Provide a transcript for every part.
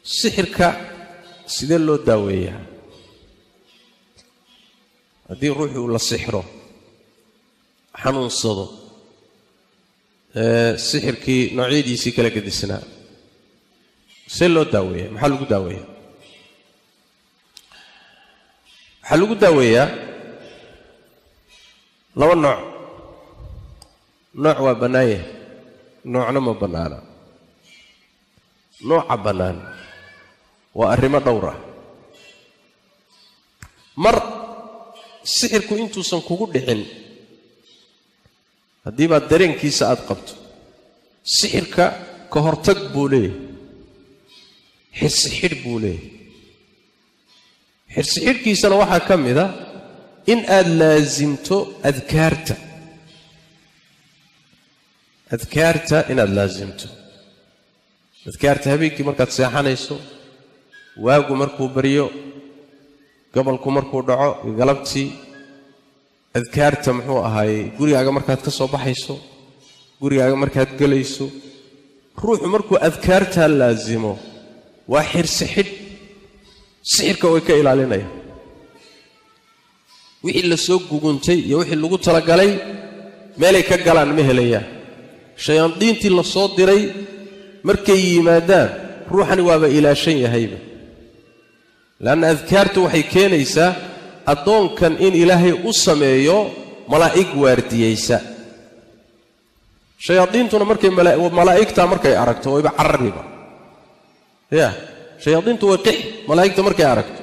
sixirka sidee loo daaweeyaa haddii ruuxu la sixiro xanuunsado sixirkii noocyadiisii kala gedisnaa see loo daaweeyaa maxaa lagu daaweeyaa waxaa lagu daaweeyaa laba nooc waa bannaan yahay noocna ma bannaana nooca bannaan waa arrimo dhowr ah mar sixirku intuusan kugu dhicin haddii baad dareenkiisa aad qabto sixirka ka hortag buu leeyahay xirsixidh buu leeyahay xirsixidhkiisana waxaa ka mid a in aad laasimto adkaarta inaad laasimto adkaarta habeenkii markaad seexanayso waagu markuu baryo gobolku markuu dhaco galabtii adkaarta muxuu ahaayey gurigaaga markaad ka soo baxayso gurigaaga markaad gelayso ruuxu markuu adkaartaa laasimo waa xirsixidh sixirka way ka ilaalinaya wixii la soo guguntay iyo wixii lagu talagalay meelay ka galaan ma helayaan shayaadiintii la soo diray markay yimaadaan ruuxani waaba ilaashan yahayba laanna adkaartu waxay keenaysaa addoonkan in ilaahay u sameeyo malaa'ig waardiyeysa shayaadiintuna markay malaa'igtaa markay aragto wayba carariba shayaadiintu way qix malaa'igta markay aragto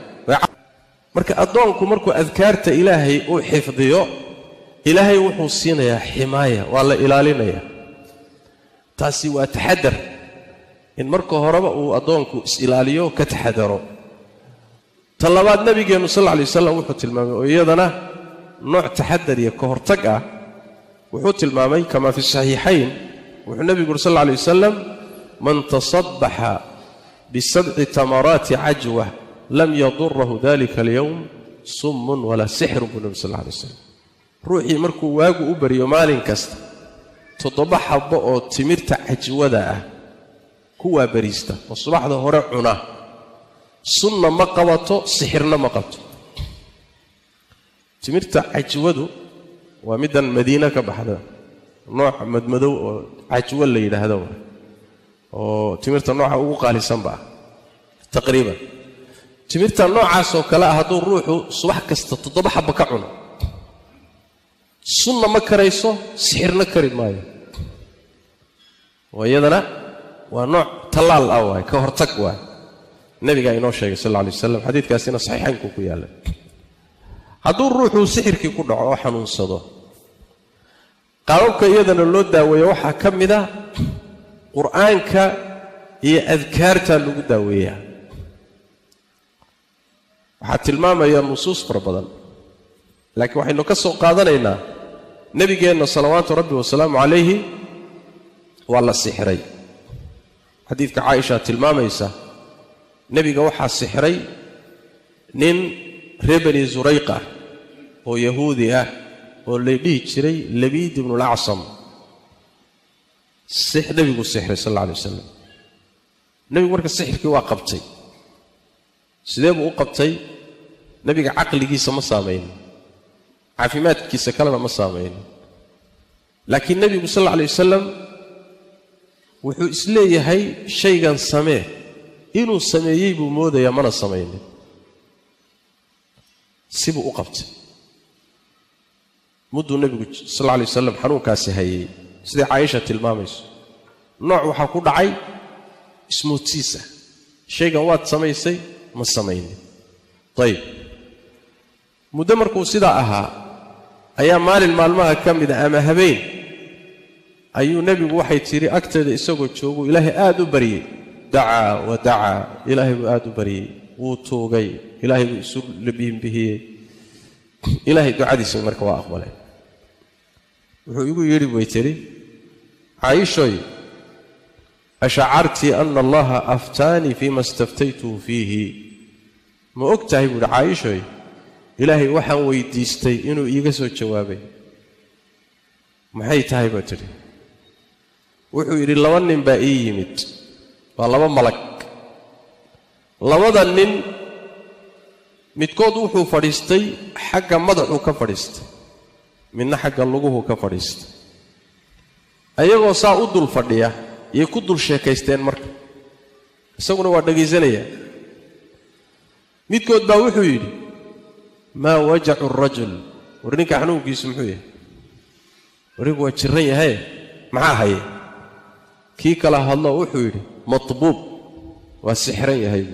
marka addoonku markuu adkaarta ilaahay uu xifdiyo ilaahay wuxuu siinayaa ximaaya waa la ilaalinayaa taasi waa taxadar in marka horeba uu addoonku is-ilaaliyo ka taxadaro tan labaad nabigeennu sal alla alay wasalam wuxuu tilmaamay oo iyadana nooc taxadar iyo ka hortag ah wuxuu tilmaamay kamaa fi saxiixayn wuxuu nebigu uri sal alla alay wasalam man tasabbaxa bisabci tamaraati cajwa lam yadurahu dalika alyowm summun walaa sixrun buu nebi sal alla alay wasalam ruuxii markuu waagu u baryo maalin kasta 7 xabbo oo timirta cajwada ah kuwaa bariista oo subaxda hore cuna sunna ma qabato sixirna ma qabto timirta cajwadu waa midan madiina ka baxda nooc madmadow oo cajwa la yiraahdo oo timirta nooca ugu qaalisan baa taqriiban timirta noocaas oo kala haduu ruuxu subax kasta 7 xabbo ka cuno sunna ma karayso sixirna kari maayo wayadana waa nooc talaal ah way ka hortag waa nabiga inoo sheegay sallallahu alayhi wasallam xadiidkaasina saxiixaynku ku yaala hadduu ruuxu sixirkii ku dhaco oo xanuunsado qaababka iyadana loo daaweeyo waxaa ka mid ah qur'aanka iyo adkaarta lagu daaweeyaa waxaa tilmaamaya nusuus fara badan laakiin waxaynu ka soo qaadanaynaa nabigeenna salawaatu rabbi wasalaamu calayhi waa la sixiray xadiidka caaisha tilmaamaysa nabiga waxaa sixiray nin reer bani zurayqa oo yahuudi ah oo la dhihi jiray labiid ibn al-acsam nabigu sixray sallallahu alayhi wasallam nabigu marka sixirkii waa qabtay sidee buu u qabtay nabiga caqligiisa ma saameyn caafimaadkiisa kalena ma saameyn laakiin nabigu sallallahu alayhi wasallam wuxuu isleeyahay shaygan samee inuu sameeyay buu moodayaa mana sameeynin sibuu u qabtay muddu nabigu sallallahu alayhi wasallam xanuunkaasi hayay sida Aisha tilmaamayso nooc waxa ku dhacay ismoodsiisa shaygan waad samaysay ma sameeynin tayib muddo markuu sidaa ahaa ayaa maalin maalmaha ka mid ah ama habeen ayuu nabigu waxay tiri agteeda isagoo joogo ilaahay aad u bariyay dacaa wa dacaa ilaahay aad u bariyay wuu toogay ilaahay isu labiin bihiyay ilaahay ducadiisa marka waa aqbalay wuxuu igu yiri way tiri Aishoy ash'arti anna Allah aftani fima istaftaytu fihi ma ogtahay buu Aishoy ilaahay waxaan weydiistay inuu iiga soo jawaabay maxay tahay baa tiri wuxuu yiri laba nin baa ii yimid waa laba malag labada nin midkood wuxuu fadhiistay xagga madaxu ka fadhiistay midna xagga luguhu ka fadhiistay ayagoo saa u dul fadhiya iyo ku dul sheekaysteen marka isaguna waa dhageysanaya midkood baa wuxuu yidhi maa wajacu ar-rajul warninka xanuunkiisu muxuu yahay warigu waa jiran yahay maxaa haye kii kala hadlo wuxuu yidhi matbuub waa sixran yahay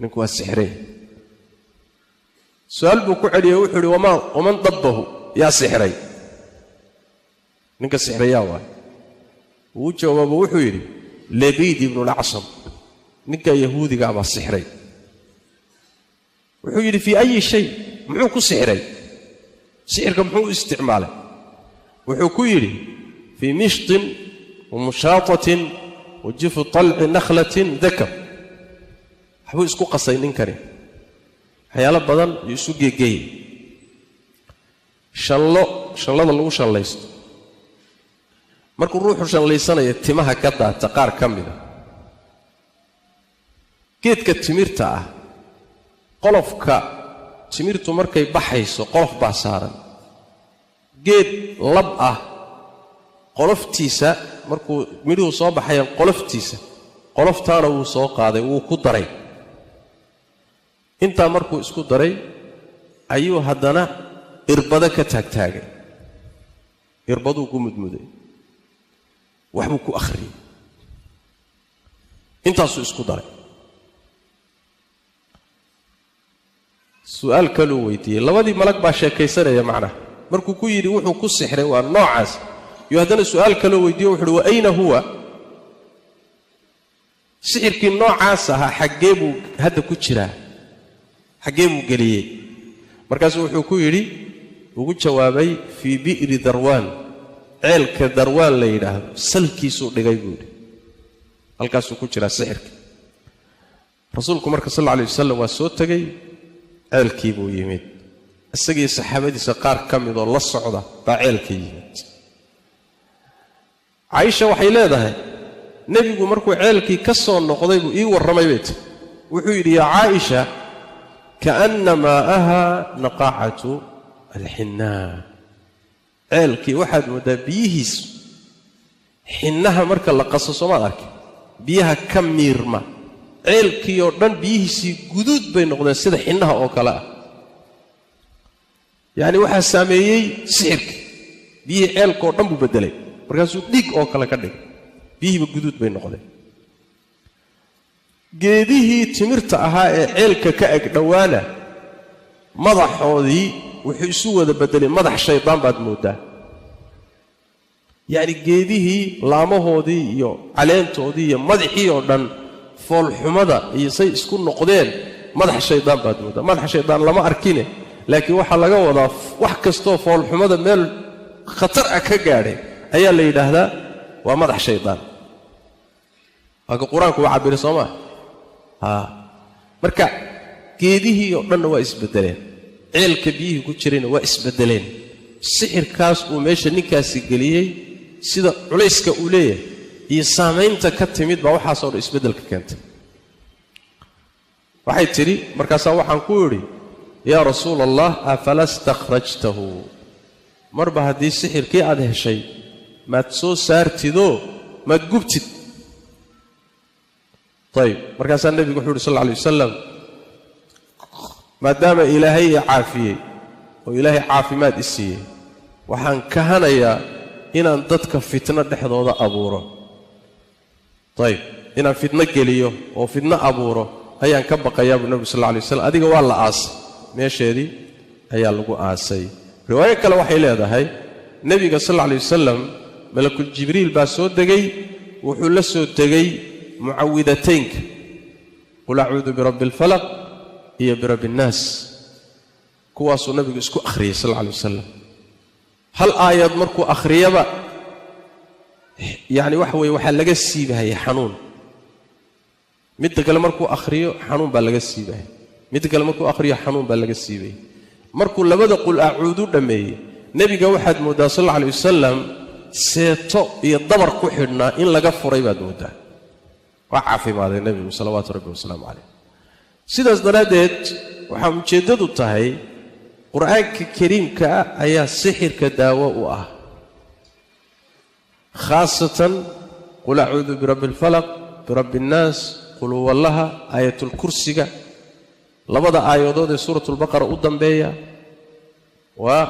ninku waa sixran su'aal buu ku celiyay wuxuu yidhi waman dabbahu yaa sixray ninka sixrayaa waa wuu jawaabo wuxuu yidhi labiid ibn al-Asam ninka yahuudiga baa sixray wuxuu yidhi fi ayi shay muxuu ku sixray sixirka muxuu isticmaalay wuxuu ku yidhi fi mishtin wa mushaatatin wa jifu tal'i nakhlatin dhakar wuxuu isku qasay ninkani waxyaalo badan iyo isu geegay shallada lagu shallaysto markuu ruuxu shallaysanaya timaha ka daata qaar ka mida geedka timirta ah qolofka timirtu markay baxayso qolof baa saaran geed lab ah qoloftiisa markuu midhuhu soo baxayaan qoloftaana wuu soo qaaday wuu ku daray intaa markuu isku daray ayuu haddana irbado ka taagtaagay irbaduu ku mudmuday waxbuu ku akhriyey intaasuu isku daray su'aal kaluu weydiiyey labadii malag baa sheekaysanaya macnaha markuu ku yidhi wuxuu ku sixray waa noocaas iyo haddana su'aal kaloo weydiiyo wuxuu yidhi wa ayna huwa sixirkii noocaas ahaa xaggee buu hadda ku jiraa xaggee buu geliyey markaasuu wuxuu ku yidhi ugu jawaabay fii bi'ri darwaan ceelka darwaan la yidhaahdo salkiisuu dhigay buu yidhi halkaasuu ku jiraa sixirka rasuulku marka sal alla alay wasalam waa soo tegey ceelkii buu yimid isagii saxaabadiisa qaar ka midoo la socda baa ceelka yimid caaisha waxay leedahay nebigu markuu ceelkii ka soo noqday buu ii warramay bay tiri wuxuu yidhi yaa caaisha kaanna maa'aha naqaacatu alxinnaa ceelkii waxaad mooddaa biyihiisu xinnaha marka la qaso soomaad arkay biyaha ka miirma ceelkii oo dhan biyihiisii guduud bay noqdeen sida xinnaha oo kale ah yacni waxaa saameeyey sixirkii biyihii ceelkaoo dhan buu beddelay markaasuu dhiig oo kale ka dhigay biyihiiba guduud bay noqdeen geedihii timirta ahaa ee ceelka ka eg dhowaana madaxoodii wuxuu isu wada beddelay madax shaydaan baad mooddaa yacni geedihii laamahoodii iyo caleentoodii iyo madaxii oo dhan foolxumada iyo say isku noqdeen madax shaydaan baad mooddaa madax shaydaan lama arkine laakiin waxaa laga wadaa wax kastoo foolxumada meel khatar ah ka gaadhay ayaa la yidhaahdaa waa madax shaydaan waaka qur-aanku waa cabbiray soo maa marka geedihii oo dhanna waa isbeddeleen ceelka biyihii ku jirayna waa isbeddeleen sixirkaas uu meesha ninkaasi geliyey sida culayska uu leeyahay iyo saamaynta ka timid baa waxaasoo dhan isbeddelka keentay waxay tidhi markaasaa waxaan ku idhi yaa rasuula allah afala stakhrajtahu marba haddii sixirkii aad heshay maad soo saartidoo maad gubtid ayib markaasaa nebigu wuxuu yidhi sal alla alay wasalam maadaama ilaahay ii caafiyey oo ilaahay caafimaad i siiyey waxaan kahanayaa inaan dadka fitno dhexdooda abuuro ayib inaan fitno geliyo oo fitno abuuro ayaan ka baqayaa buu nebigu sal alla alay wasalam adiga waa la aasay meesheedii ayaa lagu aasay riwaayo kale waxay leedahay nebiga sal alla alay wasalam malakul jibriil baa soo degay wuxuu la soo tegey mucawidataynka qul acuudu birabbi alfalaq iyo birabbi innaas kuwaasuu nabigu isku akhriyey sal alla alay wasalam hal aayad markuu akhriyaba yacni waxa weeye waxaa laga siibahaya xanuun midda kale markuu akhriyo xanuun baa laga siibahaya midda kale markuu akhriyo xanuun baa laga siibaya markuu labada qul acuudu dhammeeyey nebiga waxaad mooddaa sal alla alay wasalam seeto iyo dabar ku xidhnaa in laga furay baad mooddaa وعافي مع النبي صلوات ربي وسلام عليه sidaas daradeed waxa ujeedadu tahay quraanka kariimka ayaa sixirka daawo u ah khaasatan qul a'udhu bi rabbil falaq bi rabbin nas qul huwallaha ayatul kursiga labada aayadood ee suuratul baqara u dambeeya waa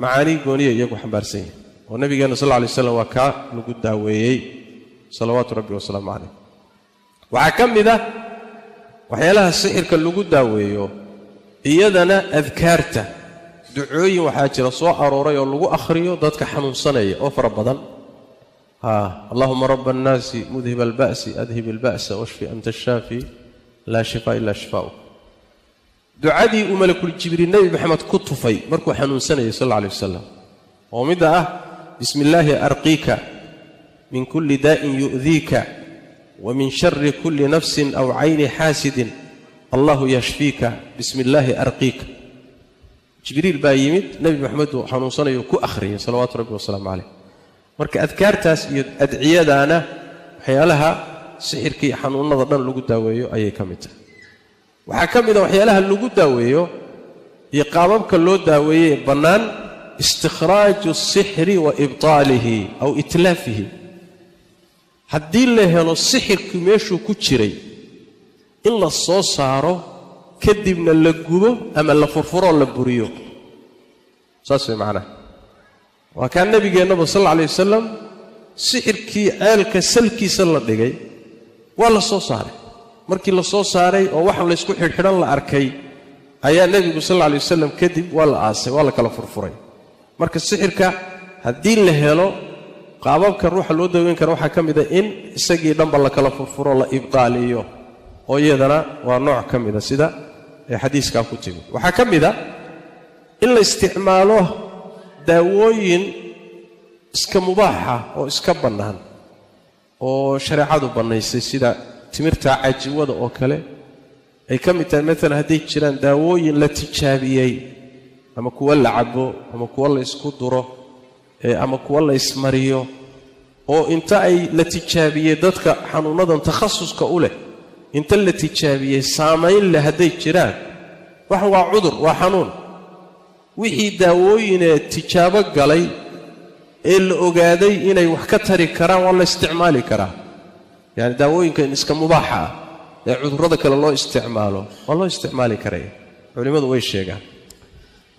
macaani gooniye iyagu xambaarsan yihiin oo nabigeena sallallahu alayhi wasallam waa ka lagu daaweeyay salawaatu rabbi wa salaamu alayhi waxa kamida waxyaalaha sixirka lagu daaweeyo iyadana adkaarta ducooyin waxa jira soo arooray oo lagu akhriyo dadka xanuunsanaya oo fara badan اللهم رب الناس مذهب البأس أذهب البأس واشفي أنت الشافي لا شفاء إلا شفاؤك دعادي ملك الجبريل النبي محمد كطفي مركو حنون سنة صلى الله عليه وسلم ومدى بسم الله أرقيك من كل داء يؤذيك ومن شر كل نفس أو عين حاسد الله يشفيك بسم الله أرقيك جبريل بايمد نبي محمد حنون سنة يكو أخري صلوات ربي وسلام عليه marka adkaartaas iyo adciyadaana waxyaalaha sixirkii xanuunada dhan lagu daaweeyo ayay kamid tahay waxa kamid ah waxyaalaha lagu daaweeyo iyo qaababka loo daaweeyay banaan istikhraaju sihri wa ibtaalihi aw itlaafihi haddii la helo sixirku meeshuu ku jiray in la soo saaro kadibna la gubo ama la furfuro la buriyo saas way macnaha وكان النبي صلى الله عليه وسلم سحركي عيلك سلكي سلا دغاي ولا سو ساري markii la soo saaray oo wax la isku xirxiran la arkay ayaa nabiga sallallahu alayhi wasallam kadib wala aasay wala kala furfuray marka sixirka hadii la helo qaababka ruuxa loo daweyn karo waxa kamid ah in isagii dhanba la kala furfuro la ibtaaliyo oo iyadana waa nooc kamid ah sida xadiiska ku timi waxa kamid ah in la isticmaalo daawooyin iska mubaaxa oo iska bannaan oo shariicadu banaysay sida timirta cajiwada oo kale ay kamid tahay mesela haday jiraan daawooyin la tijaabiyay ama kuwa la cabo ama kuwa la isku duro ama kuwa la ismariyo oo inta ay la tijaabiyay dadka xanuunadan takhasuska u leh inta la tijaabiyay saameyn leh haday jiraan wax waa cudur waa xanuun wixii daawooyin tijaabo galay ee la ogaaday inay wax ka tari karaan waa la isticmaali karaa yani daawooyinka iska mubaaxa ee cudurrada kale loo isticmaalo waa loo isticmaali karaa culimadu way sheegaan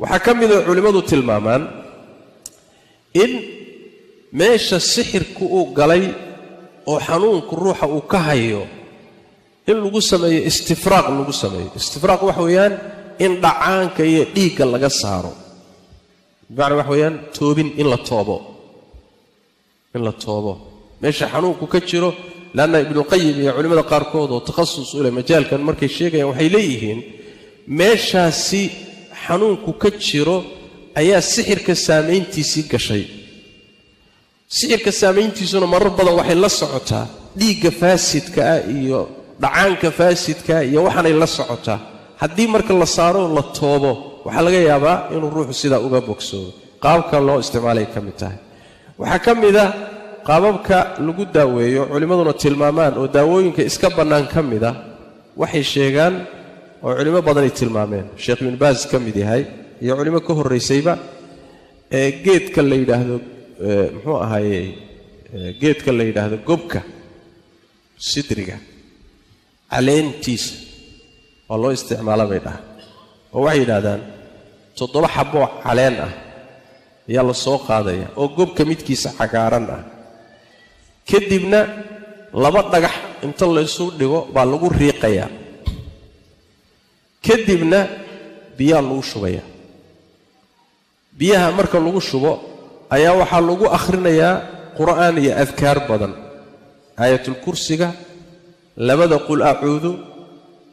waxa kamid ah culimadu tilmaamaan in meesha sixirku uu galay oo xanuunku ruuxa uu ka hayo in lagu sameeyo istifraaq waxa weeyaan in dhacaanka iyo dhiigga laga saaro bacna wax weeyaan toobin in la toobo meesha xanuunku ka jiro laana ibn qayyim iyo culimada qaar kood oo takhasus u leh majaalkan markay sheegayaan waxay leeyihiin meeshaasi xanuunku ka jiro ayaa sixirka saameyntiisii gashay sixirka saameyntiisuna marar badan waxay la socotaa dhiigga faasidka iyo dhacaanka faasidka iyo waxaanay la socotaa haddii marka la saaro la toobo waxa laga yaabaa inuu ruuxu sida uga bogsoodo qaabka loo isticmaalay kamid tahay waxa kamida qaababka lagu daaweeyo culimaduna tilmaamaan oo daawooyinka iska bannaan kamida waxay sheegaan oo culimo badan ay tilmaameen sheekh ibn baaz kamid yahay iyo culimo ka horeysayba geedka la yiraahdo muxuu ahaayay geedka la yiraahdo gobka sidriga caleentiisa oo loo isticmaalay bay dhahay oo waxay yiraahdaan 7 xabo caleen ah ayaa la soo qaadaya oo gobka midkiisa cagaaran ah kadibna 2 dhagax inta la isu dhigo baa lagu riiqayaa kadibna biyo lagu shubaya biyaha marka lagu shubo ayaa waxa lagu akhrinayaa quraan iyo adkaar badan aayatul kursiga labada qul a'uudu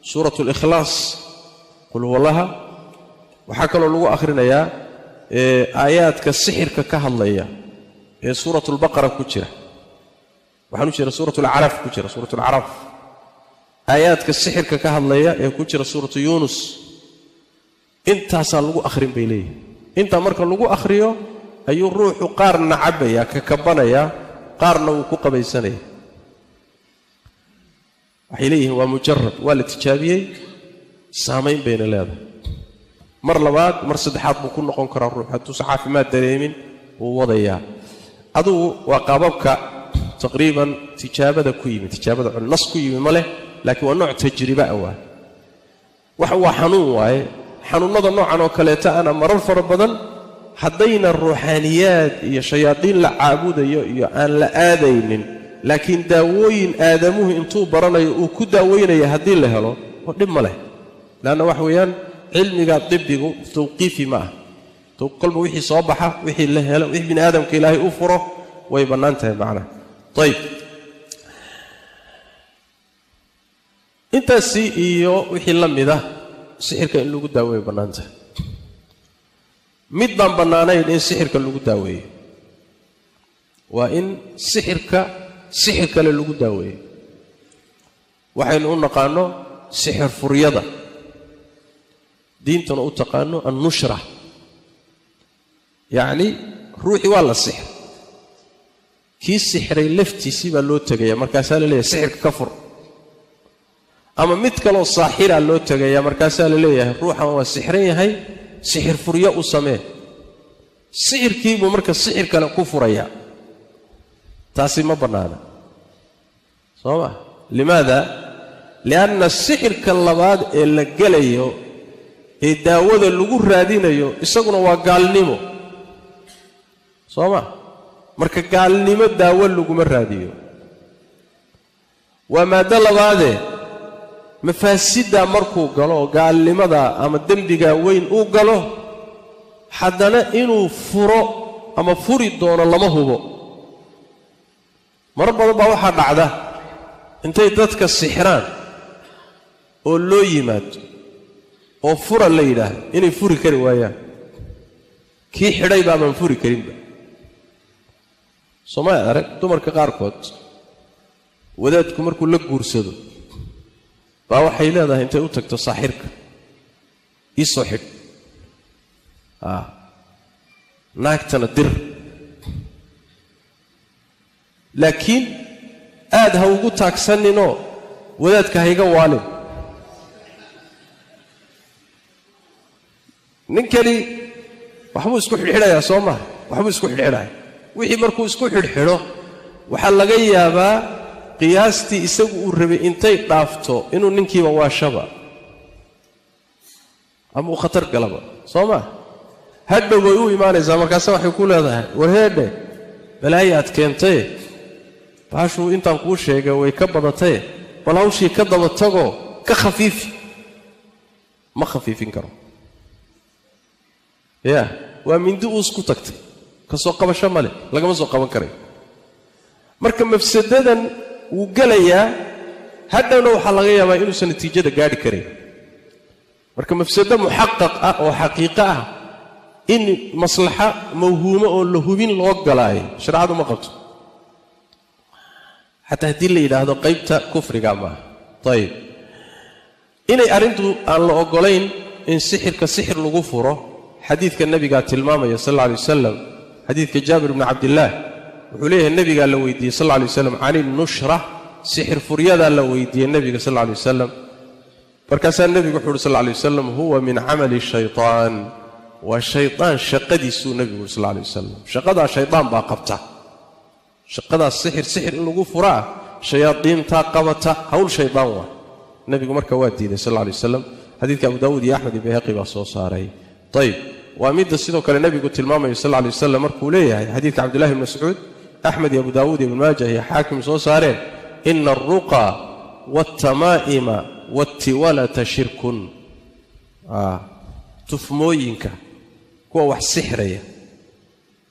suuratul ikhlaas qul huwallaha waxa kale lagu akhrinayaa aayaadka sixirka ka hadlaya ee suuratul baqara ku jira waxaanu jira suuratul araf ku jira suuratul araf aayaadka sixirka ka hadlaya ee ku jira suuratul yunus intaas lagu akhrin beelay inta marka lagu akhriyo ayuu ruuxu qaarna cabaya ka kabanaya qaarna uu ku qabaysanaya waxay leeyihiin waa mujarrab waa la tijaabiyey saamayn bayna leedahay mar labaad mar saddexaad buu ku noqon karaa ruux hadduusan caafimaad dareemin wuu wadayaa adugu waa qaababka taqriiban tijaabada ku yimid tijaabada nas ku yimid ma leh laakiin waa nooc tajriba ah waa xanuun waaye xanuunnada noocan oo kaleeta ana marar fara badan haddayna ruuxaaniyaad iyo shayaadiin la caabudayo iyo aan la aadaynin laakiin daawooyin aadamuhu intuu baranayo uu ku daaweynaya haddii la helo oo dhib ma leh laanna wax weeyaan cilmiga dibbigu tawqiifi ma ah kolba wixii soo baxa wixii la helo wixii bini aadamka ilaahay u furo way bannaan tahay macnaha ayib intaasi iyo wixii la mida sixirka in lagu daaweeyo bannaan tahay mid baan bannaanayn in sixirka lagu daaweeyo waa in sixir kale lagu daaweeyo waxaynu u naqaano sixir furyada diintuna u taqaano annushra yacni ruuxii waa la sixir kii sixray laftiisii baa loo tegaya markaasaa la leeyahay sixirka ka fur ama mid kaloo saaxiraa loo tegaya markaasaa la leeyahay ruuxan waa sixran yahay sixir furyo u samee sixirkii buu marka sixir kale ku furayaa taasi ma bannaana soo ma limaada lianna sixirka labaad ee la gelayo ee daawada lagu raadinayo isaguna waa gaalnimo soo ma marka gaalnimo daawo laguma raadiyo waa maaddo labaadee mafaasidda markuu galo oo gaalnimada ama dembiga weyn uu galo haddana inuu furo ama furi doono lama hubo mar badan baa waxaa dhacda intay dadka sixiraan oo loo yimaado oo fura la yidhaahdo inay furi kari waayaan kii xidhay baaban furi karinba soomay arag dumarka qaarkood wadaadku markuu la guursado baa waxay leedahay intay u tagto saaxirka ii soo xidh naagtana dir laakiin aad ha ugu taagsaninoo wadaadka ha iga waalin ninkani waxbuu isku xidhxidhayaa soo maha waxbuu isku xidhxidhaya wixii markuu isku xidhxidho waxaa laga yaabaa qiyaastii isagu uu rabay intay dhaafto inuu ninkiiba waashaba ama uu khatar galaba soo maa hadhow way u imaanaysaa markaase waxay ku leedahay warheedhe balaayi aad keentay baashuu intaan kuu sheegay way ka badatay bal hawshii ka daba tagoo ka khafiifi ma khafiifin karo yaa waa mindi uus ku tagtay ka soo qabasho male lagama soo qaban karay marka mafsadadan wuu gelayaa hadhowna waxaa laga yaabaa inuusan natiijada gaadhi karin marka mafsado muxaqaq ah oo xaqiiqo ah in maslaxa mawhuumo oo la hubin loo galaayo sharcadu ma qabto xataa haddii la yidhaahdo qaybta kufriga maaha ayib inay arrintu aan la oggolayn in sixirka sixir lagu furo xadiidka nebigaa tilmaamaya sal alla alay wasalam xadiidka jaabir bni cabdillaah wuxuu leeyahay nebigaa la weydiiyey sal alla alay wasalam can innushra sixir furyadaa la weydiiyey nebiga sal alla alay wasalam markaasaa nebigu wuxu uhi sal alla alay wasalam huwa min camali shaytaan waa shaydaan shaqadiisuu nebigu uhi sal alla alay wasalam shaqadaa shaydaan baa qabta shaqadaas sixir in lagu furaa shayaadiintaa qabata hawl shaydaan waa nebigu marka waa diiday sal alla alay wasalam xadiidka abu daawuud iyo axmed iyo bayhaqi baa soo saaray ayib waa midda sidoo kale nebigu tilmaamayo sal alla alay wasalam markuu leeyahay xadiidka cabdillahi bn mascuud axmed iyo abu daawuud iyo ibn maajah iyo xaakim soo saareen ina alruqa waaltamaa'ima waaltiwalata shirkun tufmooyinka kuwa wax sixraya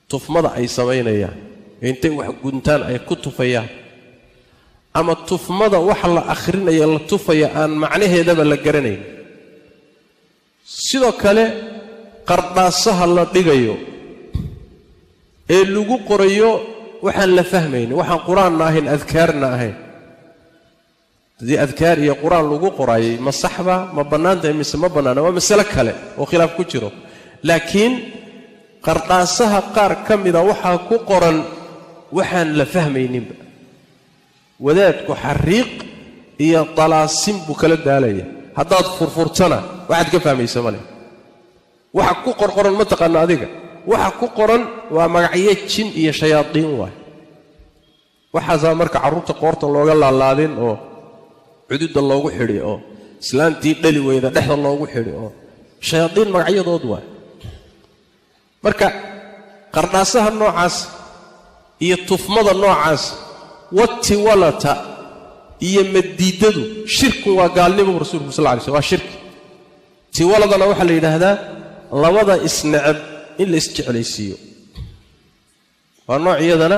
tufmada ay samaynayaan intay wax guntaan ay ku tufayaan ama tufmada waxa la akhrinaya la tufaya aan macnaheedaba la garanayn sidoo kale qardhaasaha la dhigayo ee lagu qorayo waxaan la fahmaynin waxaan qur-aanna ahayn adkaarna ahayn haddii adkaar iyo qur-aan lagu qoraayay ma saxba ma bannaantahay mise ma bannaana waa masale kale oo khilaaf ku jiro laakiin qardhaasaha qaar ka mida waxaa ku qoran waxaan la fahmayninba wadaadku xariiq iyo dalaasim buu kala daalaya haddaad furfurtana waxaad ka fahmaysa male waxa ku qorqoran ma taqaan adiga waxa ku qoran waa magacyo jin iyo shayaadiin waay waxa marka carruurta qoorta looga laalaadin oo cududa loogu xidhi oo islaantii dhali weyda dhexda loogu xidhi oo shayaadiin magacyadood waay marka qardhaasaha noocaas iyo tufmada noocaas wati walata iyo madiidadu shirku waa gaalnimo rasuulku sallallahu alayhi wasallam waa shirki tiwaladana waxa la yiraahdaa labada isnacab in la isjeclaysiiyo waa noocyadana